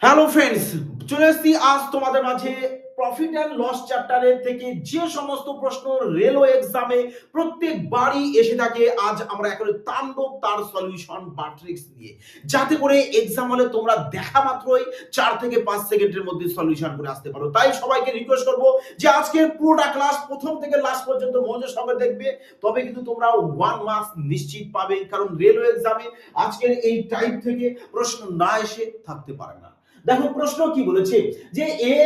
Hello friends, চলে এসেছি আজ তোমাদের মাঝে প্রফিট অ্যান্ড লস চ্যাপ্টারের থেকে যে সমস্ত প্রশ্ন রেলওয়ে এক্সামে প্রত্যেকবারই এসে থাকে। আজ আমরা একেবারে তাণ্ডব তার সলিউশন বা ট্রিক্স নিয়ে, যাতে করে এক্সাম হলে তোমরা দেখা মাত্রই 4 থেকে 5 সেকেন্ডের মধ্যে সলিউশন করে আসতে পারো। তাই সবাইকে রিকোয়েস্ট করবো যে আজকের পুরোটা ক্লাস প্রথম থেকে লাস্ট পর্যন্ত মনোযোগ সহকারে দেখবে, তবে কিন্তু তোমরা 1 মার্কস নিশ্চিত পাবে। কারণ রেলওয়ে এক্সামে আজকের এই টাইপ থেকে প্রশ্ন না এসে থাকতে পারে না। দেখো প্রশ্ন কি বলেছে যে এ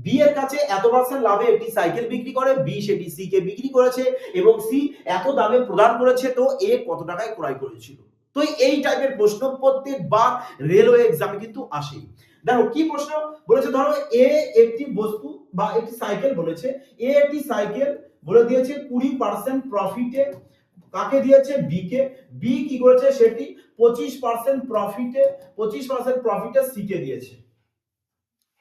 বি এর কাছে এত পার্সেন্ট লাভে একটি সাইকেল বিক্রি করে, বি সেটি সি কে বিক্রি করেছে এবং সি এত দামে প্রদান করেছে, তো এ কত টাকায় ক্রয় করেছিল। তো এই টাইপের প্রশ্ন প্রত্যেকবার রেলওয়ে এক্সামে কিন্তু আসে। দেখো কি প্রশ্ন বলেছে, ধরো এ একটি বস্তু বা একটি সাইকেল বলেছে, এ একটি সাইকেল বলে দিয়েছে 20% প্রফিটে, কাকে দিয়েছে বি কে, বি কি করেছে সেটি 25% প্রফিটে, 25% প্রফিটে সি কে দিয়েছে।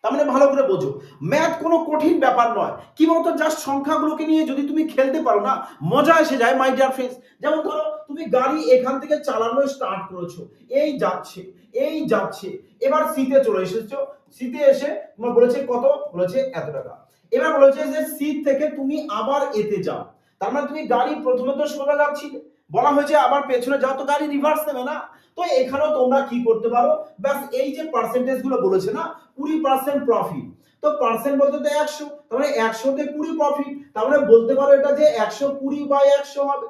তার মানে ভালো করে বোঝো, ম্যাথ কোনো কঠিন ব্যাপার নয়। কি বলতো, জাস্ট সংখ্যাগুলোকে নিয়ে যদি তুমি খেলতে পারো না, মজা এসে যায় মাই ডিয়ার ফ্রেন্ডস। যেমন ধরো তুমি গাড়ি এখান থেকে চালানো স্টার্ট করেছো, এই যাচ্ছে এই যাচ্ছে, এবার সিতে চলে এসেছো, সিতে এসে তোমার বলেছে কত, বলেছে এত টাকা। এবার বলেছে যে সি থেকে তুমি আবার এতে যাও, তার মানে তুমি গাড়ি প্রথমে তো সোজা যাচ্ছিলে, বলা হয়েছে আবার পেছনে যাও, তো গাড়ি রিভার্স নেবে না। তো এখানেও তোমরা কি করতে পারো, ব্যাস এই যে পার্সেন্টেজ গুলো বলেছে না, 20% প্রফিট, তো পার্সেন্ট বলতে তো 100, তার মানে 100 তে 20 প্রফিট, তার মানে বলতে পারো এটা যে 120/100 হবে।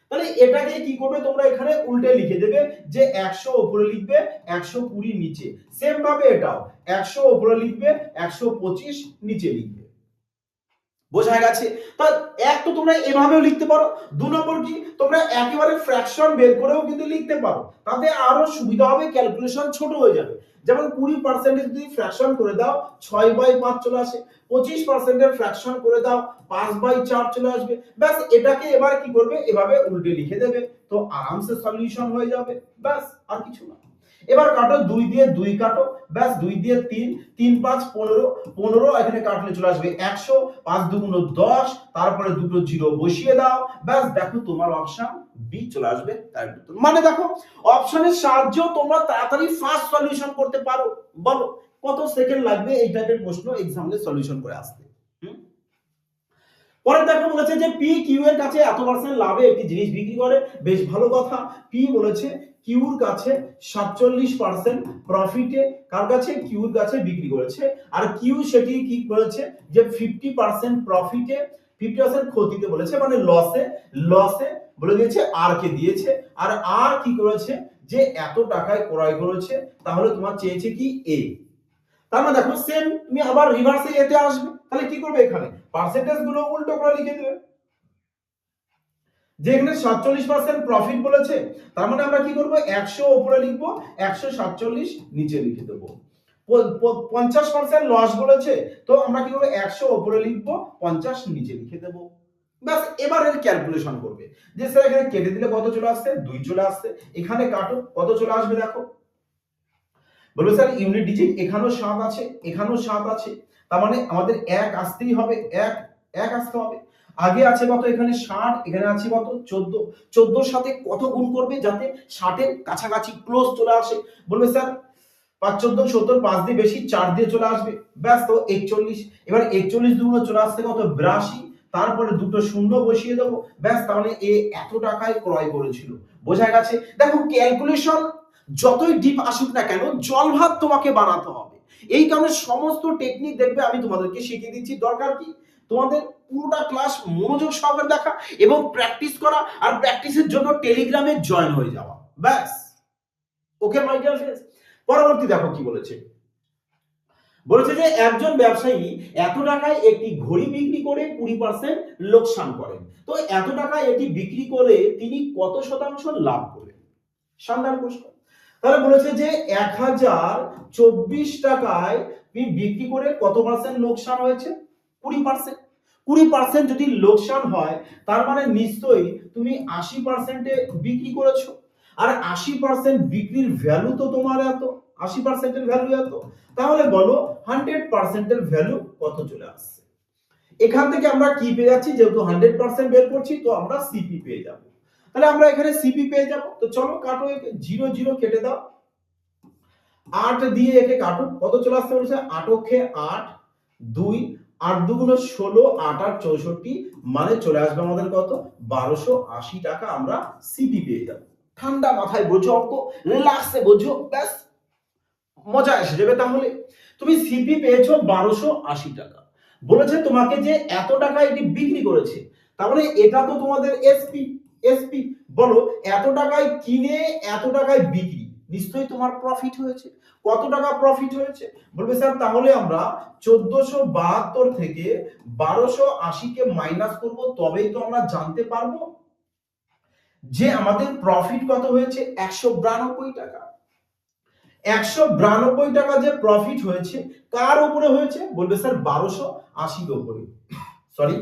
তাহলে এটাকে কি করবে, তোমরা এখানে উল্টে লিখে দেবে যে 100 উপরে লিখবে, 120 নিচে। সেম ভাবে এটাও 100 উপরে লিখবে, 125 নিচে লিখবে। বোঝা গেছে? তা এক তো তোমরা এভাবেও লিখতে পারো। 2 নম্বর কি, তোমরা একেবারে ফ্র্যাকশন বের করেও কিন্তু লিখতে পারো, তাতে আরো সুবিধা হবে, ক্যালকুলেশন ছোট হয়ে যাবে। যেমন 20% যদি ফ্র্যাকশন করে দাও 6/5 চলে আসে, 25% এর ফ্র্যাকশন করে দাও 5/4 চলে আসবে। ব্যাস এটাকে এবার কি করবে, এভাবে উল্টে লিখে দেবে, তো আরামসে সলিউশন হয়ে যাবে। ব্যাস আর কিছু না। এবার কাটো, 2 দিয়ে 2 কাটো, ব্যাস 2 দিয়ে 3, 3 5 15, 15 এখানে কাটলে চলে আসবে 100, 5 2 10, তারপরে দুটো জিরো বসিয়ে দাও, ব্যাস দেখো তোমার অপশন বি চলে আসবে। তার উত্তর মানে দেখো, অপশনের সাহায্যে তোমরা তাড়াতাড়ি ফাস্ট সলিউশন করতে পারো। বলো কত সেকেন্ড লাগবে এই টাইপের প্রশ্ন এক্সামে সলিউশন করে আসতে। পরে দেখো বলেছে যে পি কিউ এর কাছে এত পার্সেন্ট লাভে একটি জিনিস বিক্রি করে, বেশ ভালো কথা। পি বলেছে কিউর কাছে 47% প্রফিটে, কার কাছে, কিউর কাছে বিক্রি করেছে, আর কিউ সেটি কি করেছে যে 50% প্রফিটে, 50% ক্ষতিতে বলেছে, মানে লসে, লসে বলে দিয়েছে আর কে দিয়েছে, আর আর কি করেছে যে এত টাকায় ক্রয় করেছে, তাহলে তোমার চেয়েছে কি এ। তার মানে দেখো সেম তুমি আবার রিভার্সে এতে আসবে, তাহলে কি করবে, এখানে পার্সেন্টেজ গুলো উল্টো করে লিখে দেবে। যে এখানে 47% প্রফিট বলেছে, তার মানে আমরা কি করব, 100 উপরে লিখবো, 147 নিচে লিখে দেবো। 50% লস বলেছে, তো আমরা কি করব, 100 উপরে লিখবো, 50 নিচে লিখে দেবো। ব্যাস এবার এর ক্যালকুলেশন করবে, যে স্যার এখানে কেটে দিলে কত চলে আসছে, 2 চলে আসছে, এখানে কাটো কত চলে আসবে, দেখো বলবে স্যার ইউনিট ডিজিট এখানেও 7 আছে, এখানেও 7 আছে, তার মানে আমাদের 1 আসতেই হবে, 1 1 আসতে হবে। আগে আছে কত, এখানে 60, এখানে আছে কত 14, 14 সাথে কত গুণ করবে যাতে 60 এর কাছাকাছি ক্লোজ চলে আসে। বলবে স্যার 5 14 70, 5 দিয়ে বেশি 4 দিয়ে চলে আসবে, ব্যাস তো 41। এবার 41 দুগুণ চলে আসছে কত, 82, তারপরে দুটো শূন্য বসিয়ে দেবো, ব্যাস তার মানে এ এত টাকায় ক্রয় করেছিল। বোঝা গেছে? দেখো ক্যালকুলেশন যতই ডিপ আসুক না কেন, জল ভাত তোমাকে বানাতে হবে। এই কারণে সমস্ত টেকনিক দেখবে আমি তোমাদেরকে শিখিয়ে দিচ্ছি। দরকার কি, তোমাদের পুরোটা ক্লাস মনোযোগ সহকারে দেখা এবং প্র্যাকটিস করা, আর প্র্যাকটিসের জন্য টেলিগ্রামে জয়েন হয়ে যাওয়া, ব্যাস। ওকে মাই ডিয়ার ফ্রেন্ডস, পরবর্তী দেখো কি বলেছে। বলেছে যে একজন ব্যবসায়ী এত টাকায় একটি ঘড়ি বিক্রি করে 20% লোকসান করেন, তো এত টাকায় এটি বিক্রি করে তিনি কত শতাংশ লাভ করবেন। শানদার প্রশ্ন। তাহলে বলেছে যে 1024 টাকায় তুমি বিক্রি করে কত পার্সেন্ট লোকসান হয়েছে, 20%। 20% যদি লোকসান হয়, তার মানে নিশ্চয়ই তুমি 80% এ বিক্রি করেছো, আর 80% বিক্রির ভ্যালু তো তোমার এত, 80% এর ভ্যালু এত, তাহলে বলো 100% এর ভ্যালু কত চলে আসছে। এখান থেকে আমরা কি পেয়ে যাচ্ছি, যেহেতু 100% বের করছি, তো আমরা সিপি পেয়ে যাব। তাহলে আমরা এখানে সিপি পেয়ে যাব, তো চলো কাটো, 0 0 কেটে দাও, 8 দিয়ে একে কাটো, কত চলে আসতে বলছে? 8 অক্ষে 8, 2, 8 দুগুণ 16, 8 আর 64, মানে চলে আসবে আমাদের কত? 1280 টাকা আমরা সিপি পেয়ে যাব। ঠান্ডা মাথায় বোঝো অঙ্ক, রিল্যাক্সে বোঝো, ব্যাস মজা এসে যাবে। তাহলে তুমি সিপি পেয়েছো 1280 টাকা, বলেছে তোমাকে যে এত টাকা এটি বিক্রি করেছে, তার মানে এটা তো তোমাদের এসপি। এসপি বলো, এত টাকায় কিনে এত টাকায় বিক্রি, নিশ্চয়ই তোমার প্রফিট হয়েছে। কত টাকা প্রফিট হয়েছে? বলবে স্যার তাহলে আমরা 1472 থেকে 1280 কে মাইনাস করব, তবেই তো আমরা জানতে পারবো যে আমাদের প্রফিট কত হয়েছে। 192 টাকা। 192 টাকা যে প্রফিট হয়েছে, কার উপরে হয়েছে? বলবে স্যার 1280 এর উপরে। সরি,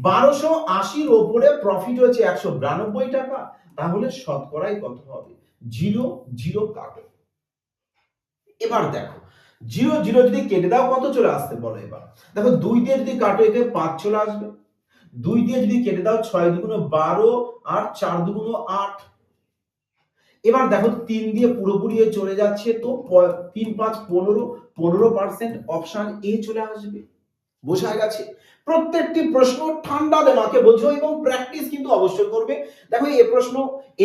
1280 এর উপরে প্রফিট হয়েছে 192 টাকা, তাহলে শতকরাই কত হবে? 0 কাটো। এবার দেখো 0 যদি কেটে দাও কত চলে আসতে বলো। এবার দেখো 2 দিয়ে যদি কাটো একে 5 চলে আসবে, 2 দিয়ে যদি কেটে দাও 6 দুগুণ 12 আর 4 দুগুণ 8। এবার দেখো 3 দিয়ে পুরোপুরি চলে যাচ্ছে, তো 3 5 15, 15% অপশন এ চলে আসবে। বোঝা গেছে? প্রত্যেকটি প্রশ্ন ঠান্ডা দিমাগে বোঝো এবং প্র্যাকটিস কিন্তু অবশ্যই করবে। দেখো এই প্রশ্ন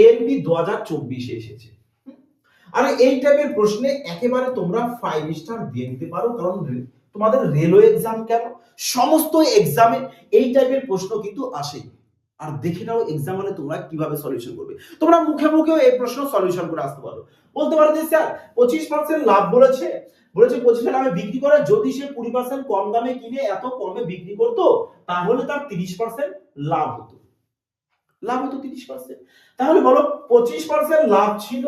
এএলপি 2024 এ এসেছে। আর এই টাইপের প্রশ্নে একেবারে তোমরা 5 স্টার দিয়ে দিতে পারো, কারণ তোমাদের রেলওয়ে এক্সাম কেন, সমস্ত এক্সামে এই টাইপের প্রশ্ন কিন্তু আসেই। আর দেখে নাও এক্সাম হলে তোমরা কিভাবে সলিউশন করবে। তোমরা মুখে মুখেও এই প্রশ্ন সলিউশন করে আসতে পারো। বলতে পারো যে স্যার 25% লাভ বলেছে, 25 দামে বিক্রি করে, যদি সে 20% কম দামে কিনে এত কমে বিক্রি করতো, তাহলে তার 30% লাভ হতো। লাভ হতো 30%। তাহলে বলো 25% লাভ ছিল,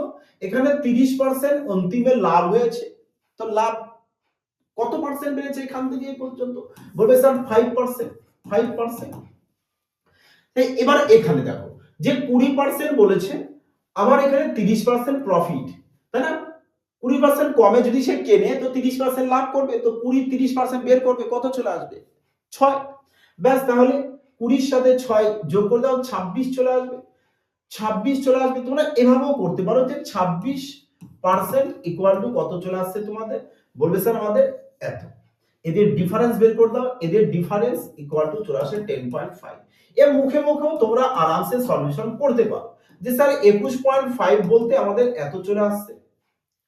এখানে 30% অন্তিমে লাভ হয়েছে, তো লাভ কত পার্সেন্ট বেড়েছে এখান থেকে এই পর্যন্ত? বলবে স্যার 5%। 5%। এবার এখানে দেখো যে 20% বলেছে, আবার এখানে 30% প্রফিট, তাই না? 20% কমে যদি সে কেনে তো 30% লাভ করবে, তো 20 30% বের করবে, কত চলে আসবে? 6। ব্যাস, তাহলে 20 এর সাথে 6 যোগ করে দাও, 26 চলে আসবে। 26 চলে আসবে। তোমরা এভাবেও করতে পারো যে 26% ইকুয়াল টু কত চলে আসছে তোমাদের? বলবে স্যার আমাদের এত। এদের ডিফারেন্স বের করে দাও, এদের ডিফারেন্স ইকুয়াল টু চলে আসে 10.5। এর মুখে মুখেও তোমরা আরামসে সলিউশন করতে পারো যে স্যার 21.5 বলতে আমাদের এত চলে আসছে।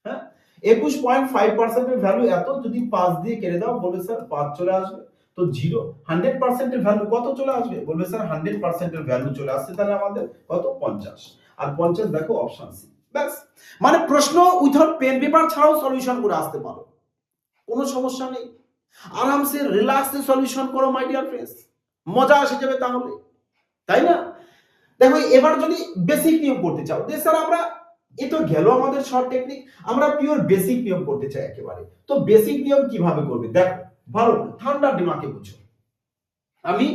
হ্যাঁ, 21.5% এর ভ্যালু এত, যদি 5 দিয়ে কেটে দাও বলবে স্যার 5 চলে আসবে, তো 0। 100% এর ভ্যালু কত চলে আসবে? বলবে স্যার 100% এর ভ্যালু চলে আসছে তাহলে আমাদের কত? 50। আর 50 দেখো অপশন সি। ব্যাস, মানে প্রশ্ন উইথাউট পেন পেপার ছাড়াও সলিউশন করে আসতে পারো, কোনো সমস্যা নেই। আরামসে রিল্যাক্সে সলিউশন করো মাই ডিয়ার ফ্রেন্ডস, মজা আসে যাবে তাহলে, তাই না? দেখো এবার যদি বেসিক নিয়ম করতে চাও যে স্যার আমরা, এ তো গেল আমাদের শর্ট টেকনিক, আমরা পিওর বেসিক নিয়ম করতে চাই একেবারে, তো বেসিক নিয়ম কিভাবে করবে দেখো, ভালো ঠান্ডা দিমাগে বুঝো। আমি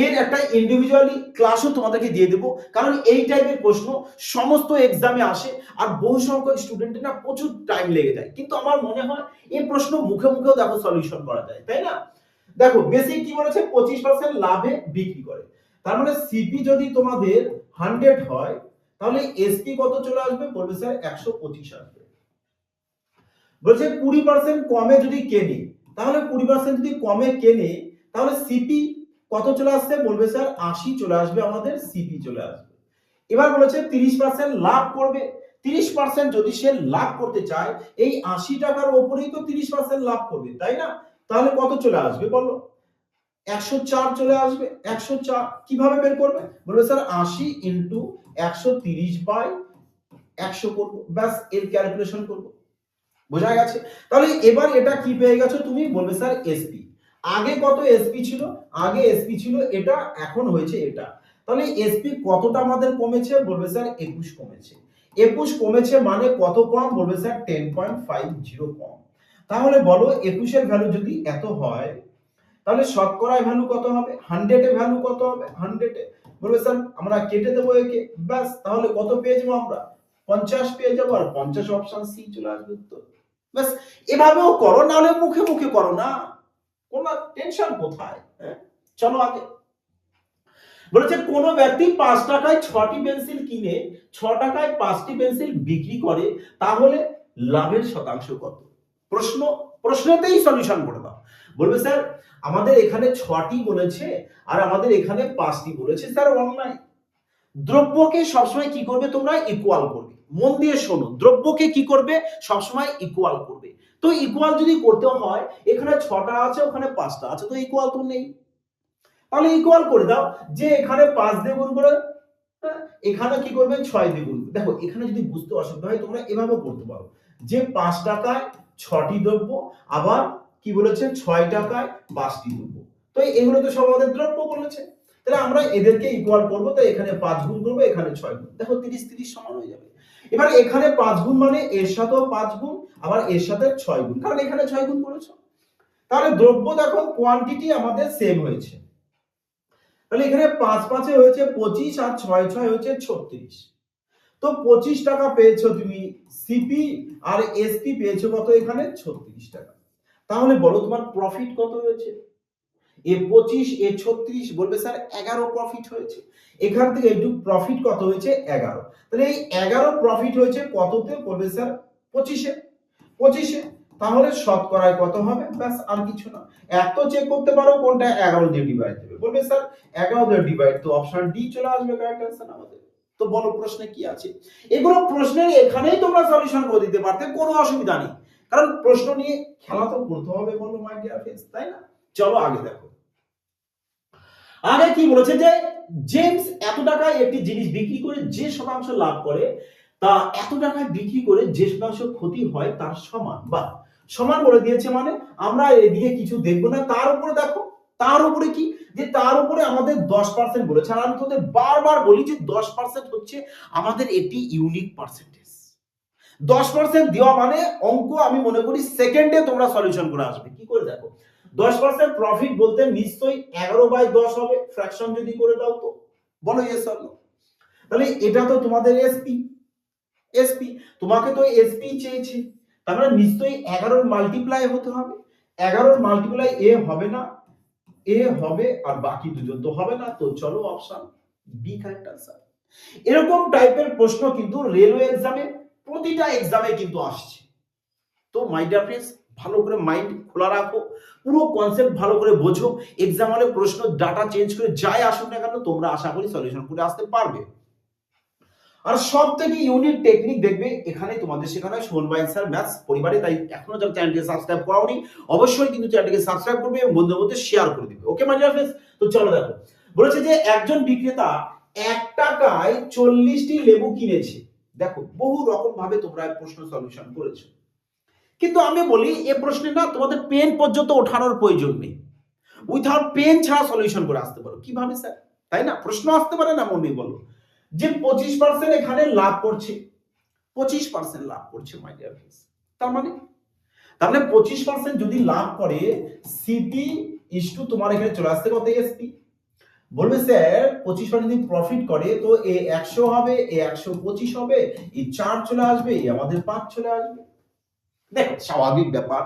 এর একটা ইন্ডিভিজুয়ালি ক্লাসও তোমাদেরকে দিয়ে দেবো, কারণ এই টাইপের প্রশ্ন সমস্ত এক্সামে আসে, আর বহু সংখ্যক স্টুডেন্টের না প্রচুর টাইম লেগে যায়, কিন্তু আমার মনে হয় এই প্রশ্ন মুখে মুখেও দেখো সলিউশন করা যায়, তাই না? দেখো বেসিক কি বলেছে? 25% লাভে বিক্রি করে, তার মানে সিপি যদি তোমাদের 100 হয়, তাহলে এসপি কত চলে আসবে? বলবে স্যার 125 আসবে। বলছে 20% কমে যদি কেনে, তাহলে 20% যদি কমে কেনে, তাহলে সিপি কত চলে আসছে? বলবে স্যার 80 চলে আসবে, আমাদের সিপি চলে আসবে। এবার বলেছে 30% লাভ করবে, 30% যদি সে লাভ করতে চায়, এই 80 টাকার উপরেই তো 30% লাভ করবে, তাই না? তাহলে কত চলে আসবে বলো? 104 চলে আসবে। 104 কিভাবে বের করবে? বলবে স্যার 80 ইনটু 130 বাই 100 করব, ব্যাস এর ক্যালকুলেশন করব। বোঝা গেছে? তাহলে এবার এটা কি পেয়ে গেছো তুমি? বলবে স্যার এসপি। আগে কত এসপি ছিল? আগে এসপি ছিল এটা, এখন হয়েছে এটা। তাহলে এসপি কতটা আমাদের কমেছে? বলবে স্যার 21 কমেছে। 21 কমেছে মানে কত কম? বলবে স্যার 10.50 কম। তাহলে বলো 21 এর ভ্যালু যদি এত হয়, তাহলে শতকরায় ভ্যালু কত হবে? 100 এ ভ্যালু কত হবে? 100 এ বলবে স্যার আমরা কেটে দেবো একে, ব্যাস তাহলে কত পেয়ে যাবো আমরা? 50 পেয়ে যাবো, আর 50 অপশন সি চলে আসবে উত্তর। ব্যাস, এভাবেও করো, নাহলে মুখে মুখে করো না, কোনো টেনশন কোথায়? হ্যাঁ, চলো আগে। বলেছে কোন ব্যক্তি 5 টাকায় 6টি পেন্সিল কিনে 6 টাকায় 5টি পেন্সিল বিক্রি করে, তাহলে লাভের শতাংশ কত? প্রশ্নতেই সলিউশন করে দাও। বলবে স্যার আমাদের এখানে 6টি বলেছে আর আমাদের এখানে 5টি বলেছে স্যার অন্যায়। দ্রব্যকে সবসময় কি করবে তোমরা? ইকুয়াল করবে। মন দিয়ে শোনো, দ্রব্যকে কি করবে? সবসময় ইকুয়াল করবে। তো ইকুয়াল যদি করতে হয়, এখানে 6টা আছে ওখানে 5টা আছে, তো ইকুয়াল তো নেই। তাহলে ইকুয়াল করে দাও, যে এখানে 5 দিয়ে গুণ করে, এখানে কি করবে? 6 দিয়ে গুণ। দেখো এখানে যদি বুঝতে অসুবিধা হয় তোমরা এভাবেও করতে পারো, যে 5 টাকায় 6টি দ্রব্য, আবার কি বলেছে? 6 টাকায় 5টি দ্রব্য। তো এগুলো তো সব আমাদের দ্রব্য বলেছে, তাহলে আমরা এদেরকে ইকুয়াল করব। তো এখানে 5 গুণ করব, এখানে 6 গুণ। দেখো 30 30 সমান হয়ে যাবে। এবার এখানে 5 গুণ মানে এর সাথেও 5 গুণ, আবার এর সাথে 6 গুণ, কারণ এখানে 6 গুণ করেছো। তাহলে দ্রব্য দেখো কোয়ান্টিটি আমাদের সেম হয়েছে। তাহলে এখানে 5 5 এ হয়েছে 25 আর 6 6 হয়েছে 36। তো 25 টাকা পেয়েছো তুমি সিপি, আর এসপি পেয়েছো কত? এখানে 36 টাকা। তাহলে বলো তোমার প্রফিট কত হয়েছে? এ 25 এ 36, বলবে স্যার 11 প্রফিট হয়েছে। এখান থেকে একটু প্রফিট কত হয়েছে? 11। তাহলে এই 11 প্রফিট হয়েছে কততে? বলবে স্যার 25 এ। 25 এ তাহলে শতকরায় কত হবে? ব্যাস, আর কিছু না। এত চেক করতে পারো কোনটা 11 দিয়ে ডিভাইড দেবে। বলবে স্যার 11 দিয়ে ডিভাইড, তো অপশন ডি চলে আসবে কারেক্ট आंसर আমাদের। তো বলো প্রশ্নে কি আছে? এগুলো প্রশ্নের এখানেই তোমরা সলিউশন করে দিতে পারতে, কোনো অসুবিধা নেই। কারণ প্রশ্ন নিয়ে খেলা তো করতে হবে, বলো মাই ডিয়ার ফ্রেন্ডস, তাই না? চলো আগে দেখো। আগে কি বলেছে? যে জেমস এত টাকায় একটি জিনিস বিক্রি করে যে শতাংশ লাভ করে, তা এত টাকায় বিক্রি করে যে শতাংশ ক্ষতি হয় তার সমান। বা সমান বলে দিয়েছে মানে আমরা এদিকে কিছু দেখবো না, তার উপরে দেখো। তার উপরে কি? যে তার উপরে আমাদের 10% বলেছে। আর আমি তোদের বারবার বলি যে 10% হচ্ছে আমাদের এটি ইউনিক পার্সেন্টেজ। 10% দেওয়া মানে অঙ্ক আমি মনে করি সেকেন্ডে তোমরা সলিউশন করে আসবে। কি করে? দেখো 10% প্রফিট বলতে নিশ্চয়ই 11/10 হবে, ফ্র্যাকশন যদি করে দাও তো। বলো ইয়েস অর নো? তাহলে এটা তো তোমাদের এসপি। এসপি তোমাকে তো এসপি চেয়েছে, তার মানে নিশ্চয়ই 11 এর মাল্টিপ্লাই হতে হবে। 11 এর মাল্টিপ্লাই এ হবে না, এ হবে, আর বাকি দুজন তো হবে না। তো চলো অপশন বি কারেক্ট आंसर। এরকম টাইপের প্রশ্ন কিন্তু রেলওয়ে এক্সামে, প্রতিটা এক্সামে কিন্তু আসছে। তো মাই ডিয়ার ফ্রেন্ডস, ভালো করে মাইন্ড খোলা রাখো, পুরো কনসেপ্ট ভালো করে বোঝো। এক্সাম হলে প্রশ্ন ডাটা চেঞ্জ করে যাই আসুক না কেন, তোমরা আশা করি সলিউশন করে আসতে পারবে। আর সব থেকে ইউনিক টেকনিক দেখবে এখানে তোমাদের শেখানো হয় সুমন ভাই স্যার ম্যাথস পরিবারে। তাই এখনো যারা চ্যানেলটিকে সাবস্ক্রাইব করাওনি, অবশ্যই কিন্তু চ্যানেলটিকে সাবস্ক্রাইব করবে এবং বন্ধুদের মধ্যে শেয়ার করে দিবে। ওকে মাই ডিয়ার ফ্রেন্ডস, তো চলো দেখো। বলেছে যে একজন বিক্রেতা 1 টাকায় 40টি লেবু কিনেছে। দেখো বহু রকম ভাবে তোমরা প্রশ্ন সলিউশন করেছো, কিন্তু আমি বলি এই প্রশ্নে না তোমাদের পেন পর্যন্ত ওঠানোর প্রয়োজন নেই। উইথাউট পেন ছাড়া সলিউশন করে আসতে পারো। কিভাবে স্যার? তাই না? প্রশ্ন আসতে পারে না মনে বলো, যে 25% এখানে লাভ করছে, 25% লাভ করছে মাই ডিয়ার ফ্রেন্ডস। তার মানে 25% যদি লাভ করে, সিপি ইসটু তোমার এখানে চলে আসতে কত? এসপি। বলবে স্যার 25% যদি প্রফিট করে তো এ 100 হবে, এ 125 হবে, এই 4 চলে আসবে, এই আমাদের 5 চলে আসবে। দেখো স্বাভাবিক ব্যাপার,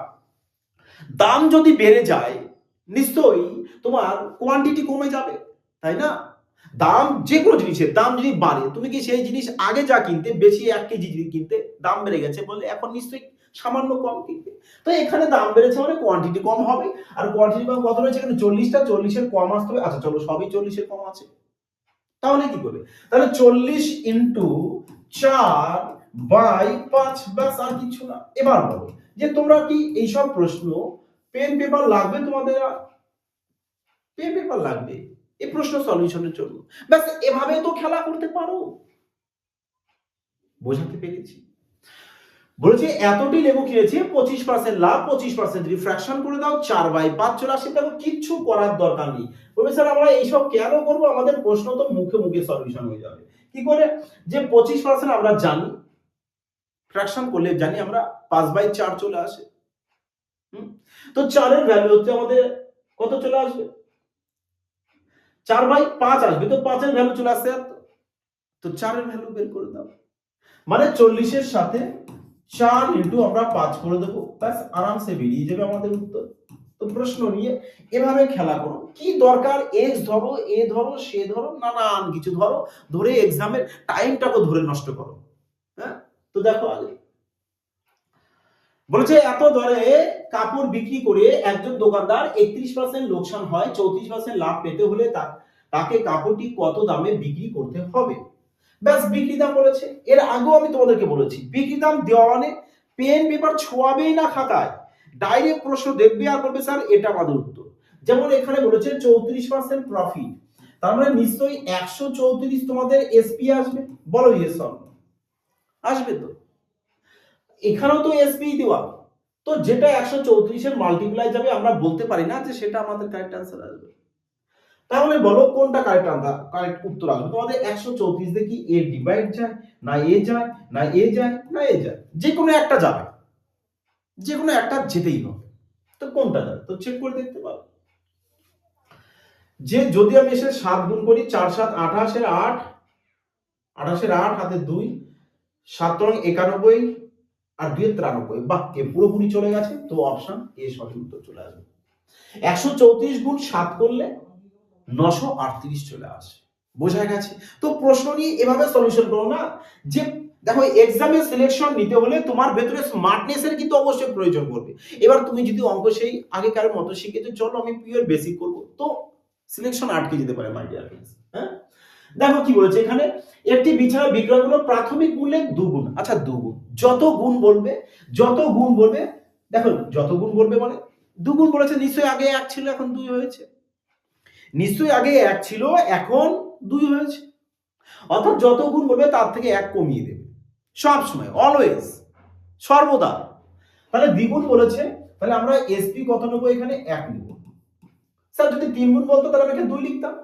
দাম যদি বেড়ে যায় নিশ্চয়ই তোমার কোয়ান্টিটি কমে যাবে, তাই না? দাম যে কোনো জিনিসের দাম যদি বাড়ে, তুমি কি সেই জিনিস আগে যা কিনতে বেশি 1 কেজি যদি কিনতে, দাম বেড়ে গেছে বলে এখন নিশ্চয়ই সামান্য কম কিনবে। তো এখানে দাম বেড়েছে মানে কোয়ান্টিটি কম হবে। আর কোয়ান্টিটি কম কত রয়েছে এখানে? 40টা, 40 এর কম আসতে হবে। আচ্ছা চলো সবই 40 এর কম আছে, তাহলে কি করবে? তাহলে 40 ইনটু 4/5, ব্যাস, আর কিছু না। এবার বলো যে তোমরা কি এইসব প্রশ্ন পেন পেপার লাগবে তোমাদের? পেন পেপার লাগবে এই প্রশ্ন সলিউশনের জন্য। ব্যাস এভাবে তো খেলা করতে পারো। বোঝাতে পেরেছি? বলেছে এতটি লেবু কিনেছে, 25% লাভ, 25% যদি ফ্র্যাকশন করে দাও 4/5 চলে আসে। দেখো কিচ্ছু করার দরকার নেই। বলবে স্যার আমরা এইসব কেন করবো? আমাদের প্রশ্ন তো মুখে মুখে সলিউশন হয়ে যাবে। কি করে? যে 25% আমরা জানি, ফ্র্যাকশন করলে জানি আমরা 5/4 চলে আসে। তো 4 এর ভ্যালু হচ্ছে আমাদের কত চলে আসবে? 4/5 আসবে। তো 5 এর ভ্যালু চলে আসছে, তো 4 এর ভ্যালু বের করে দাও। মানে 40 এর সাথে 4 ইনটু আমরা 5 করে দেব, ব্যাস আরামসে বেরিয়ে যাবে আমাদের উত্তর। তো প্রশ্ন নিয়ে এভাবে খেলা করো। কি দরকার? এক্স ধরো, এ ধরো, সে ধরো, নানান কিছু ধরো, ধরে এক্সামের টাইমটাকে ধরে নষ্ট করো। হ্যাঁ, তো দেখো আগে বলেছে এত দরে কাপড় বিক্রি করে একজন দোকানদার 31% লোকসান হয়, 34% লাভ পেতে হলে তাকে কাপড়টি কত দামে বিক্রি করতে হবে। ব্যাস বিক্রি দাম বলেছে। এর আগেও আমি তোমাদেরকে বলেছি বিক্রি দাম দেওয়া মানে পেন পেপার ছোঁয়াবেই না খাতায়, ডাইরেক্ট প্রশ্ন দেখবে আর বলবে স্যার এটা আমাদের উত্তর। যেমন এখানে বলেছে 34% প্রফিট, তার মানে নিশ্চয়ই 134 তোমাদের এসপি আসবে। বলো ইয়েস অর নো, আসবে তো। এখানেও তো এসপি দেওয়া, তো যেটা 134 এর মাল্টিপ্লাই যাবে আমরা বলতে পারি না যে সেটা আমাদের কারেক্ট অ্যান্সার আসবে। তাহলে বলো কোনটা কারেক্ট উত্তর আসবে তোমাদের। 134 দিয়ে কি এ ডিভাইড যায়, না এ যায়, না এ যায়, না এ যায়, যে কোনো একটা যাবে, যে কোনো একটা যেতেই হবে। তো কোনটা যাবে তো চেক করে দেখতে পারো। যে যদি আমি এসে 7 গুণ করি, 4 7 28 এর 8, 28 এর 8 হাতে 2, 7 রং 91 আর 2 93। বাহ, এ পুরোপুরি চলে গেছে, তো অপশন এ সঠিক উত্তর চলে আসবে। 134 গুণ 7 করলে 938 চলে আসে। বোঝা গেছে? তো প্রশ্ন নিয়ে এভাবে সলিউশন করো না। যে দেখো এক্সামে সিলেকশন নিতে হলে তোমার ভেতরে স্মার্টনেসের কিন্তু অবশ্যই প্রয়োজন পড়বে। এবার তুমি যদি অঙ্ক সেই আগেকার মতো শিখে চলো আমি পিওর বেসিক করব, তো সিলেকশন আটকে যেতে পারে মাই ডিয়ার ফ্রেন্ডস। হ্যাঁ, দেখো কি বলেছে এখানে, একটি বিছানা বিক্রয় মূল্য প্রাথমিক মূল্যের দুগুণ। আচ্ছা দুগুণ, যত গুণ বলবে, যত গুণ বলবে, দেখো যত গুণ বলবে মানে দুগুণ বলেছে, নিশ্চয়ই আগে 1 ছিল এখন 2 হয়েছে, নিশ্চয়ই আগে 1 ছিল এখন 2 হয়েছে, অর্থাৎ যত গুণ বলবে তার থেকে 1 কমিয়ে দেবে সব সময়, অলওয়েজ, সর্বদা। তাহলে দ্বিগুণ বলেছে, তাহলে আমরা এসপি কত নেব এখানে 1 নেব। স্যার যদি 3 গুণ বলতো তাহলে আমি এখানে 2 লিখতাম।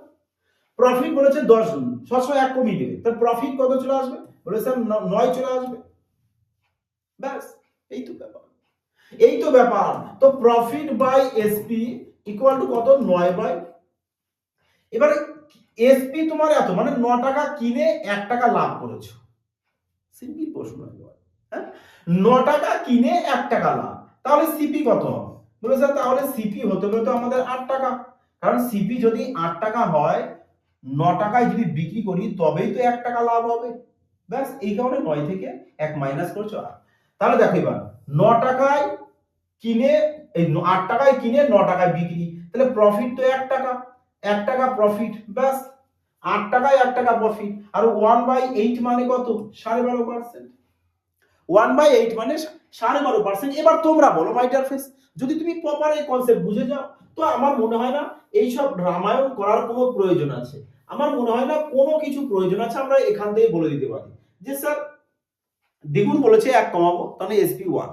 প্রফিট বলেছে 10 গুণ, সবসময় 1 কমিয়ে দেবে, তাহলে প্রফিট কত চলে আসবে, বলে স্যার 9 চলে আসবে। ব্যাস, এই তো ব্যাপার, এই তো ব্যাপার। তো profit by SP equal to কত, 9 বাই, এবারে এসপি তোমার এত মানে 9 টাকা কিনে 1 টাকা লাভ করেছো, সিম্পল প্রশ্ন। হ্যাঁ, 9 টাকা কিনে 1 টাকা লাভ, তাহলে সিপি কত হবে, বলে স্যার তাহলে সিপি হতে হবে তো আমাদের 8 টাকা, কারণ সিপি যদি 8 টাকা হয় 9 টাকায় যদি বিক্রি করি তবেই তো 1 টাকা লাভ হবে। ব্যাস, এই কারণে 9 থেকে 1 মাইনাস করছো 8। তাহলে দেখো এবার 9 টাকায় কিনে, এই 8 টাকায় কিনে 9 টাকায় বিক্রি, তাহলে প্রফিট তো 1 টাকা, 1 টাকা প্রফিট। ব্যাস, 8 টাকায় 1 টাকা প্রফিট। আর 1/8 মানে কত, 12.5%। 1/8 মানে 12.5%। এবার তোমরা বলো মাই ডিয়ার ফ্রেন্ডস, যদি তুমি প্রপার এই কনসেপ্ট বুঝে যাও, তো আমার মনে হয় না এই সব রামায়ণ করার কোনো প্রয়োজন আছে, আমার মনে হয় না কোনো কিছু প্রয়োজন আছে, আমরা এখান থেকে বলে দিতে পারি যে স্যার দ্বিগুণ বলেছে 1 কমাবো, তাহলে এসপি 1,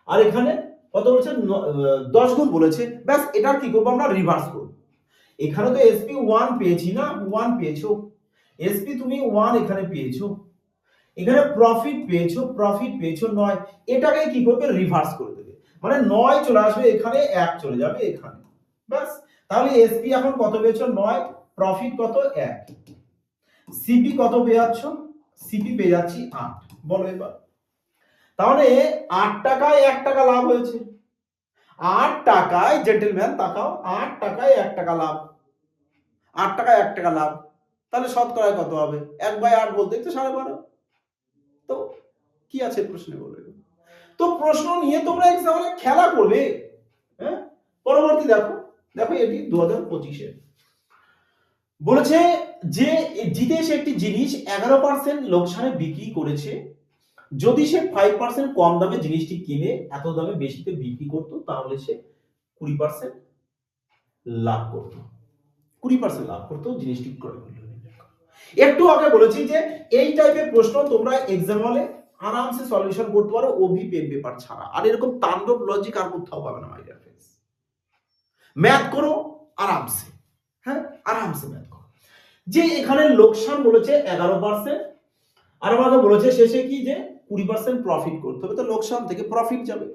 আর এখানে কত বলেছে 10 গুণ বলেছে, ব্যাস এটা কি করব আমরা রিভার্স করব। এখানে তো এসপি 1 পেয়েছি না, 1 পেয়েছো, এসপি তুমি 1 এখানে পেয়েছো, এখানে প্রফিট পেয়েছো 9, এটাকে কি করবে রিভার্স করে দেবে, মানে 9 চলে আসবে এখানে, 1 চলে যাবে এখানে। ব্যাস, তাহলে এসপি এখন কত পেয়েছো 9, প্রফিট কত 1, সিপি কত পেয়ে যাচ্ছ, সিপি পেয়ে যাচ্ছি 8। বলো এবার, তাহলে 8 টাকায় 1 টাকা লাভ হয়েছে, 8 টাকায়, জেন্টলম্যান তাকাও, 8 টাকায় 1 টাকা লাভ, 8 টাকায় 1 টাকা লাভ, তাহলে শতকরায় কত হবে, 1/8 বলতে তো 12.5। তো কি আছে প্রশ্নে বলবে, তো প্রশ্ন নিয়ে তোমরা এক্সামে খেলা করবে। হ্যাঁ, পরবর্তী দেখো, দেখো এটি 2025 এর বলেছে যে জিতে সে একটি জিনিস 11% লোকসানে বিক্রি করেছে, যদি সে 5% কম দামে জিনিসটি কিনে এত দামে বেশিতে বিক্রি করত তাহলে সে 20% লাভ করত, 20% লাভ করত জিনিসটি ক্রয় করলে। একটু আগে বলেছি যে এই টাইপের প্রশ্ন তোমরা এক্সাম হলে আরামসে সলিউশন করতে পারো ওবি পেন পেপার ছাড়া, আর এরকম তাণ্ডব লজিক আর কোথাও পাবে না মাই ডিয়ার ফ্রেন্ডস। ম্যাথ করো আরামসে, হ্যাঁ আরামসে ম্যাথ করো। যে এখানে লোকসান বলেছে 11%, আর আমাকে বলেছে শেষে কি যে 20% প্রফিট করতে হবে, তো লোকসান থেকে প্রফিট যাবে।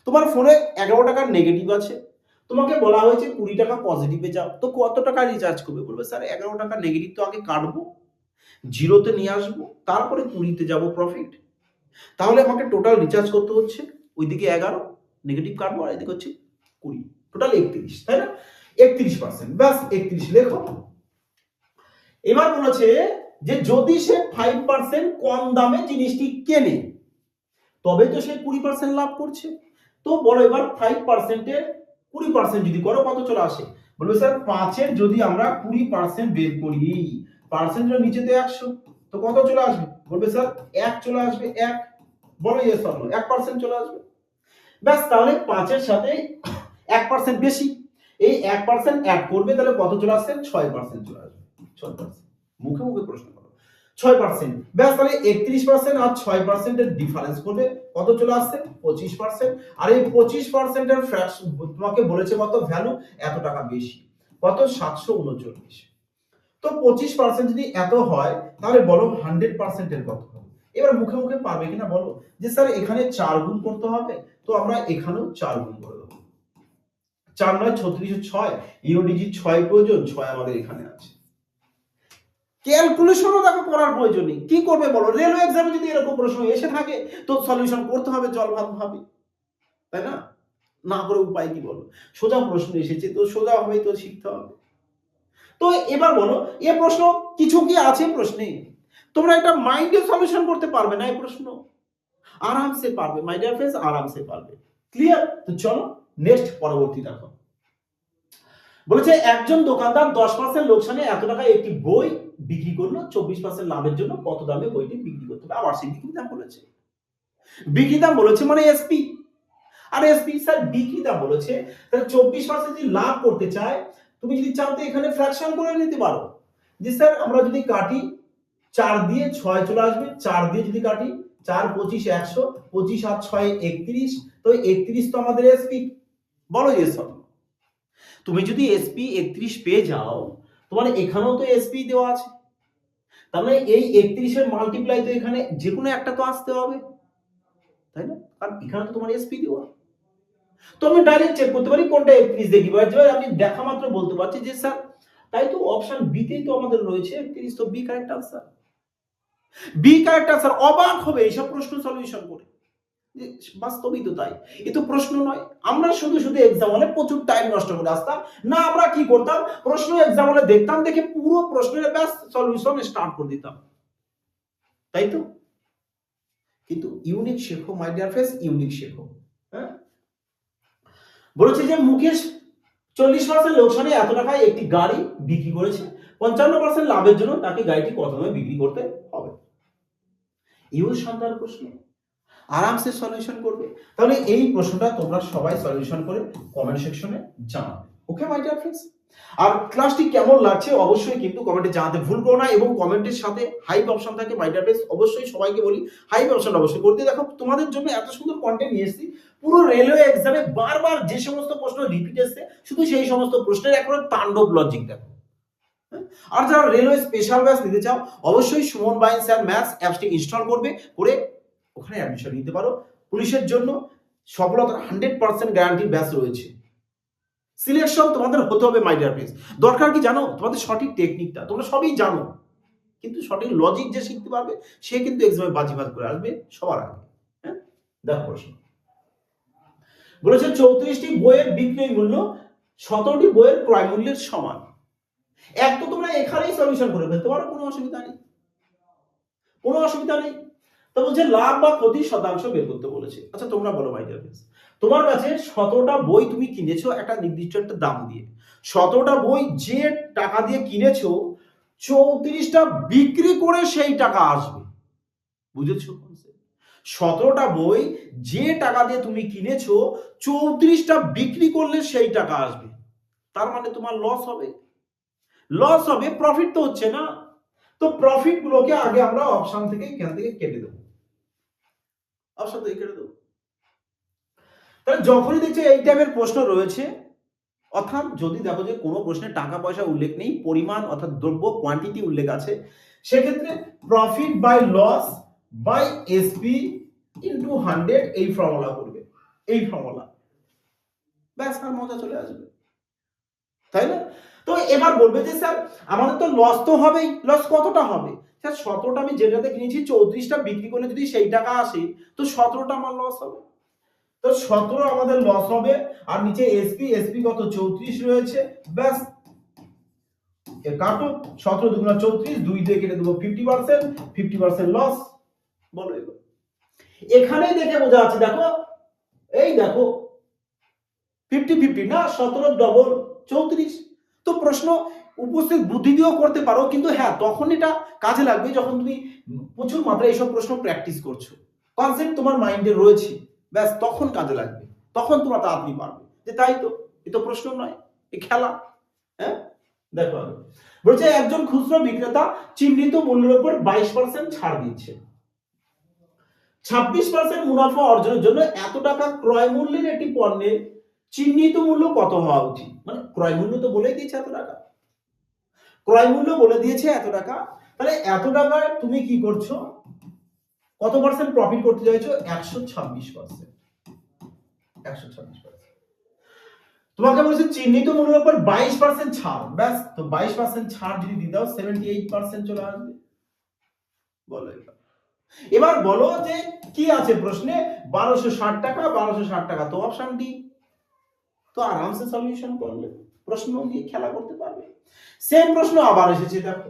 তোমার ফোনে 11 টাকার নেগেটিভ আছে, তোমাকে বলা হয়েছে 20 টাকা পজিটিভে যাও, তো কত টাকা রিচার্জ করবে, বলবে স্যার 11 টাকা নেগেটিভ তো আগে কাটবো, জিরোতে নিয়ে আসবো, তারপরে 20তে যাব প্রফিট, তাহলে আমাকে টোটাল রিচার্জ করতে হচ্ছে ওইদিকে 11 নেগেটিভ কাটবো আর এদিকে হচ্ছে 20, টোটাল 31, তাই না, 31%। ব্যাস 31 লেখো। এবার বলেছে যে যদি সে 5% কম দামে জিনিসটি কেনে, তবে তো সে 20% লাভ করছে। তো বলো এবার 5%-এর 20% যদি করো কত চলে আসে? বলবে স্যার 5-এর যদি আমরা 20% বের করি, পার্সেন্টের নিচে তো 100, তো কত চলে আসবে? বলবে স্যার 1 চলে আসবে, 1। বলো ইয়েস অর নো, 1% চলে আসবে। ব্যাস, তাহলে 5-এর সাথে 1% বেশি, এই 1% অ্যাড করবে, তাহলে কত চলে আসছে? 6% চলে আসবে। 6%, মুখে মুখে প্রশ্ন করো, 6%। ব্যাস, তাহলে 31% আর 6% এর ডিফারেন্স করবে, কত চলে আসছে? 25%। আর এই 25% এর ফ্র্যাকশন তোমাকে বলেছে কত ভ্যালু, এত টাকা বেশি, কত? 739। তো 25% যদি এত হয়, তাহলে বলো 100% এর কত হবে? এবার মুখে মুখে পারবে কিনা বলো, যে স্যার এখানে 4 গুণ করতে হবে, তো আমরা এখানেও 4 গুণ করে দেবো। 4 9 36, 6 ইউনিট 6 প্রয়োজন, 6 আমাদের এখানে আছে। ক্যালকুলেশনও তাকে করার প্রয়োজন নেই। কি করবে বলো? রেলওয়ে এক্সামে যদি এরকম প্রশ্ন এসে থাকে, তো সলিউশন করতে হবে জল ভাত ভাবে, তাই না? না করে উপায় কি বলো? সোজা প্রশ্ন এসেছে, তো সোজা ভাবেই তো শিখতে হবে। তো এবার বলো, এ প্রশ্ন কিছু কি আছে প্রশ্নে? তোমরা এটা মাইন্ডে সলিউশন করতে পারবে না এই প্রশ্ন? আরামসে পারবে মাই ডিয়ার ফ্রেন্ডস, আরামসে পারবে। ক্লিয়ার? তো চলো নেক্সট, পরবর্তী দেখো। বলেছে একজন দোকানদার 10% লোকসানে এত টাকায় একটি বই বিক্রি করলো, 24% লাভের জন্য কত দামে বইটি বিক্রি করতে হবে? আবার সেই বিক্রি দাম বলেছে, বিক্রি দাম বলেছে মানে এসপি। আর এসপি স্যার বিক্রি দাম বলেছে, তাহলে 24% যদি লাভ করতে চায়, তুমি যদি চাও তো এখানে ফ্র্যাকশন করে নিতে পারো, যে স্যার আমরা যদি কাটি 4 দিয়ে 6 চলে আসবে, 4 দিয়ে যদি কাটি 4 25 100, 25 আর 6 31, তো 31 তো আমাদের এসপি। বলো ইয়েস অর নো? তুমি যদি এসপি 31 পেয়ে যাও, তোমার এখানেও তো এসপি দেওয়া আছে, তার মানে এই 31 এর মাল্টিপ্লাই তো এখানে যে কোনো একটা তো আসতে হবে, তাই না? কারণ এখানে তো তোমার এসপি দেওয়া। তো আমি ডাইরেক্ট চেক করতে পারি কোনটা 31 দিয়ে ডিভাইড হয়, আমি দেখা মাত্র বলতে পারছি যে স্যার তাই তো অপশন বি তেই তো আমাদের রয়েছে 31, তো B correct answer. B correct answer. অবাক হবে এইসব প্রশ্ন সলিউশন করে, যে বাস্তবিক তো তাই। এ তো প্রশ্ন নয়। আমরা শুধু শুধু এক্সাম হলে প্রচুর টাইম নষ্ট করে আসতাম না, আমরা কি করতাম, প্রশ্ন এক্সাম হলে দেখতাম, দেখে পুরো প্রশ্নের ব্যাস সলিউশন স্টার্ট করে দিতাম, তাই তো? কিন্তু ইউনিক শেখো মাই ডিয়ার ফ্রেন্ডস, ইউনিক শেখো। হ্যাঁ, বলেছে যে মুকেশ 40% লোকসানে এত টাকায় একটি গাড়ি বিক্রি করেছে, 55% লাভের জন্য তাকে গাড়িটি কত দামে বিক্রি করতে হবে? ইউ শানদার প্রশ্ন, আরামসে সলিউশন করবে। তাহলে এই প্রশ্নটা তোমরা সবাই সলিউশন করে কমেন্ট সেকশনে জানাবে। ওকে মাই ডিয়ার ফ্রেন্ডস, আর ক্লাসটি কেমন লাগছে অবশ্যই কিন্তু কমেন্টে জানাতে ভুল করো না, এবং কমেন্টের সাথে হাইপ অপশন থাকে মাই ডিয়ার ফ্রেন্ডস, অবশ্যই সবাইকে বলি হাইপ অপশনটা অবশ্যই করতে। দেখো তোমাদের জন্য এত সুন্দর কন্টেন্ট নিয়ে এসেছি, পুরো রেলওয়ে এক্সামে বারবার যে সমস্ত প্রশ্ন রিপিট এসেছে, শুধু সেই সমস্ত প্রশ্নের একবারে তাণ্ডব লজিক দেখো। আর যারা রেলওয়ে স্পেশাল ব্যাচ নিতে চাও, অবশ্যই সুমন বাইন স্যার ম্যাথস অ্যাপসটি ইনস্টল করবে, করে ওখানে অ্যাডমিশন নিতে পারো। পুলিশের জন্য সফলতার 100% গ্যারান্টি ব্যাচ রয়েছে। সিলেকশন তোমাদের হতে হবে মাই ডিয়ার ফ্রেন্ডস। দরকার কি জানো? তোমাদের সঠিক টেকনিকটা তোমরা সবই জানো, কিন্তু সঠিক লজিক যে শিখতে পারবে সে কিন্তু এক্সামে বাজিমাত করে আসবে সবার আগে। হ্যাঁ, দেখো প্রশ্ন বলেছে 34টি বইয়ের বিক্রয় মূল্য 17টি বইয়ের ক্রয় মূল্যের সমান। এক তো তোমরা এখানেই সলিউশন করে ফেলতে পারো, কোনো অসুবিধা নেই, কোনো অসুবিধা নেই। তো বলছে লাভ বা ক্ষতির শতাংশ বের করতে বলেছে। আচ্ছা তোমরা বলো মাই ডিয়ার ফ্রেন্ডস, তোমার কাছে 17টা বই তুমি কিনেছো একটা নির্দিষ্ট একটা দাম দিয়ে, 17টা বই যে টাকা দিয়ে কিনেছো 34টা বিক্রি করে সেই টাকা আসবে। বুঝেছো? 17টা বই যে টাকা দিয়ে তুমি কিনেছো 34টা বিক্রি করলে সেই টাকা আসবে, তার মানে তোমার লস হবে। লস হবে, প্রফিট তো হচ্ছে না। তো প্রফিট গুলোকে আগে আমরা অপশন থেকে এখান থেকে কেটে দেবো, অপশন থেকে কেটে দেবো। তাহলে যখনই দেখছো এই টাইপের প্রশ্ন রয়েছে, অর্থাৎ যদি দেখো যে কোনো প্রশ্নে টাকা পয়সা উল্লেখ নেই, পরিমাণ অর্থাৎ দ্রব্য কোয়ান্টিটি উল্লেখ আছে, সেক্ষেত্রে profit by loss by SP into 100 এই ফর্মুলা করবে, এই ফর্মুলা, ব্যাস আর মজা চলে আসবে, তাই না? তো এবার বলবে যে স্যার আমাদের তো লস তো হবেই, লস কতটা হবে? স্যার 17টা আমি যেটাতে কিনেছি 34টা বিক্রি করলে যদি সেই টাকা আসে, তো 17টা আমার লস হবে। তো 17 আমাদের লস হবে, আর নিচে এসপি, এসপি কত 34 রয়েছে, ব্যাস কাটো, 17 দুগুণা 34, 2 দিয়ে কেটে দেবো 50%, 50% লস। বলো এবার এখানেই দেখে বোঝা যাচ্ছে, দেখো এই দেখো 50-50 না, 17 ডবল 34। তো প্রশ্ন উপস্থিত বুদ্ধি দিয়েও করতে পারো, কিন্তু হ্যাঁ তখন এটা কাজে লাগবে যখন তুমি প্রচুর মাত্রায় এইসব প্রশ্ন প্র্যাকটিস করছো, কনসেপ্ট তোমার মাইন্ডে রয়েছে, ব্যাস তখন কাজে লাগবে, তখন তোমরা তাড়াতাড়ি পারবে। যে তাই তো, এ তো প্রশ্ন নয়, এ খেলা। হ্যাঁ দেখো আগে বলছে একজন খুচরো বিক্রেতা চিহ্নিত মূল্যের উপর 22% ছাড় দিচ্ছে, 26% মুনাফা অর্জনের জন্য এত টাকা ক্রয় মূল্যের একটি পণ্যের চিহ্নিত মূল্য কত হওয়া উচিত। মানে ক্রয় মূল্য তো বলেই দিয়েছে এত টাকা, ক্রয় মূল্য বলে দিয়েছে এত টাকা, তাহলে এত টাকায় তুমি কি করছো, কত পার্সেন্ট প্রফিট করতে চাইছো, 126%। 126%। তোমাকে বলছে চিহ্নিত মূল্যের উপর 22% ছাড়, ব্যাস তো 22% ছাড় যদি দিয়ে দাও 78% চলে আসবে। বলো এবার বলো যে কি আছে প্রশ্নে, 1260 টাকা, 1260 টাকা, তো অপশন ডি, তো আরামসে সলিউশন করলে প্রশ্ন দিয়ে খেলা করতে পারবে। সেম প্রশ্ন আবার এসেছে, দেখো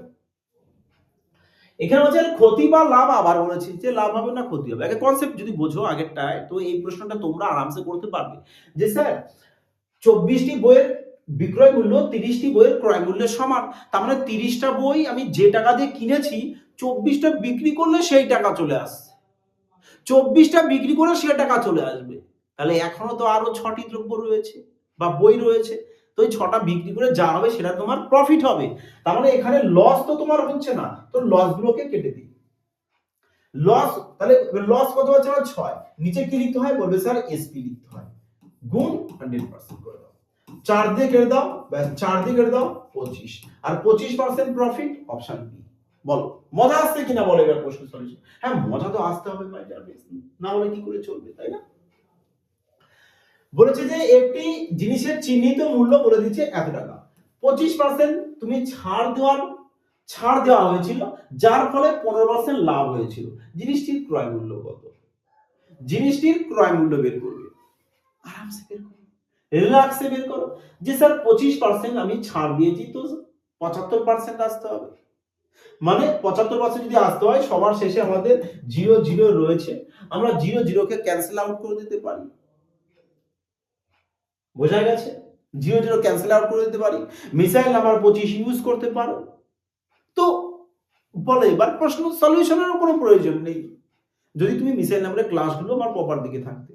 এখানে হচ্ছে ক্ষতি বা লাভ, আবার বলেছি যে লাভ হবে না ক্ষতি হবে। আগে কনসেপ্ট যদি বোঝো আগেরটায়, তো এই প্রশ্নটা তোমরা আরামসে করতে পারবে। যে স্যার 24টি বইয়ের বিক্রয় মূল্য 30টি বইয়ের ক্রয় মূল্যের সমান, তার মানে 30টা বই আমি যে টাকা দিয়ে কিনেছি 24টা বিক্রি করলে সেই টাকা চলে আসছে, 24টা বিক্রি করে সে টাকা চলে আসবে। তাহলে এখনো তো আরো 6টি দ্রব্য রয়েছে বা বই রয়েছে, তো এই 6টা বিক্রি করে যা হবে সেটা তোমার প্রফিট হবে। তার মানে এখানে লস তো তোমার হচ্ছে না, তো লস গুলোকে কেটে দিই। লস, তাহলে লস কত হচ্ছে না 6, নিচে কি লিখতে হয় বলবে স্যার এসপি লিখতে হয়, গুণ 100% করে দাও, 4 দিয়ে কেটে দাও, ব্যাস 4 দিয়ে কেটে দাও 25, আর 25% প্রফিট, অপশন বি। বলো মজা আসছে কিনা বলো এবার প্রশ্ন সলিউশন। হ্যাঁ মজা তো আসতে হবে ভাই, না হলে কি করে চলবে, তাই না? বলেছে যে একটি জিনিসের চিহ্নিত মূল্য বলে দিচ্ছে এত টাকা, 25% তুমি ছাড় দেওয়া হয়েছিল, যার ফলে 15% লাভ হয়েছিল, জিনিসটির ক্রয় মূল্য কত, জিনিসটির ক্রয় মূল্য বের করবে, আরামসে বের করো, রিল্যাক্সে বের করো। যে স্যার 25% আমি ছাড় দিয়েছি, তো 75% আসতে হবে, মানে 75% যদি আসতে হয় সবার শেষে আমাদের 0 0 রয়েছে, আমরা 0 0 কে ক্যান্সেল আউট করে দিতে পারি, বোঝা গেছে, 0 0 ক্যান্সেল আউট করে দিতে পারি, মিসাইল নাম্বার 25 ইউজ করতে পারো। তো বলে এবার প্রশ্ন সলিউশনের কোনো প্রয়োজন নেই যদি তুমি মিসাইল নাম্বারের ক্লাসগুলো আমার প্রপার দিকে থাকতে,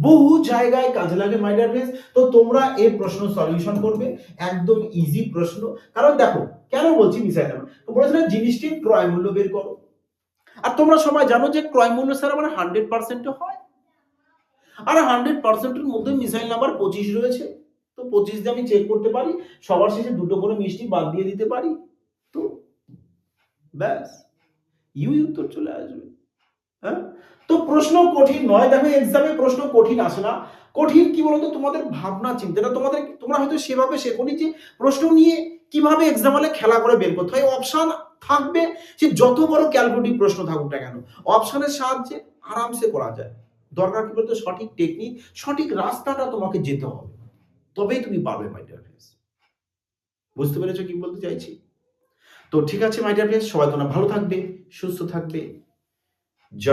বহু জায়গায় কাজে লাগে মাই ডিয়ার ফ্রেন্ডস। তো তোমরা এই প্রশ্ন সলিউশন করবে, একদম ইজি প্রশ্ন। কারণ দেখো কেন বলছি মিসাইল নাম্বার, তো বলেছে না জিনিসটির ক্রয় মূল্য বের করো, আর তোমরা সবাই জানো যে ক্রয় মূল্য স্যার আমার 100% হয়, আর 100% এর মধ্যে মিসাইল নাম্বার 25 রয়েছে, তো 25 দিয়ে আমি চেক করতে পারি, সবার শেষে দুটো করে মিষ্টি বাদ দিয়ে দিতে পারি, তো ব্যাস ইউ উত্তর চলে আসবে। হ্যাঁ তো প্রশ্ন কঠিন নয়, দেখো এক্সামে প্রশ্ন কঠিন আসে না, কঠিন কি বলতো তোমাদের ভাবনা চিন্তাটা, তোমরা হয়তো সেভাবে শেখোনি যে প্রশ্ন নিয়ে কিভাবে এক্সাম হলে খেলা করে বের করতে হয়। অপশন থাকবে, সে যত বড় ক্যালকুলেটিভ প্রশ্ন থাকুক না কেন, অপশনের সাহায্যে আরামসে করা যায়। দরকার কি বলতো সঠিক টেকনিক, সঠিক রাস্তাটা তোমাকে যেতে হবে, তবেই তুমি পারবে মাই ডিয়ার ফ্রেন্ডস। বুঝতে পেরেছো কি বলতে চাইছি? তো ঠিক আছে মাই ডিয়ার ফ্রেন্ডস, সবাই তোমরা ভালো থাকবে, সুস্থ থাকবে। জয়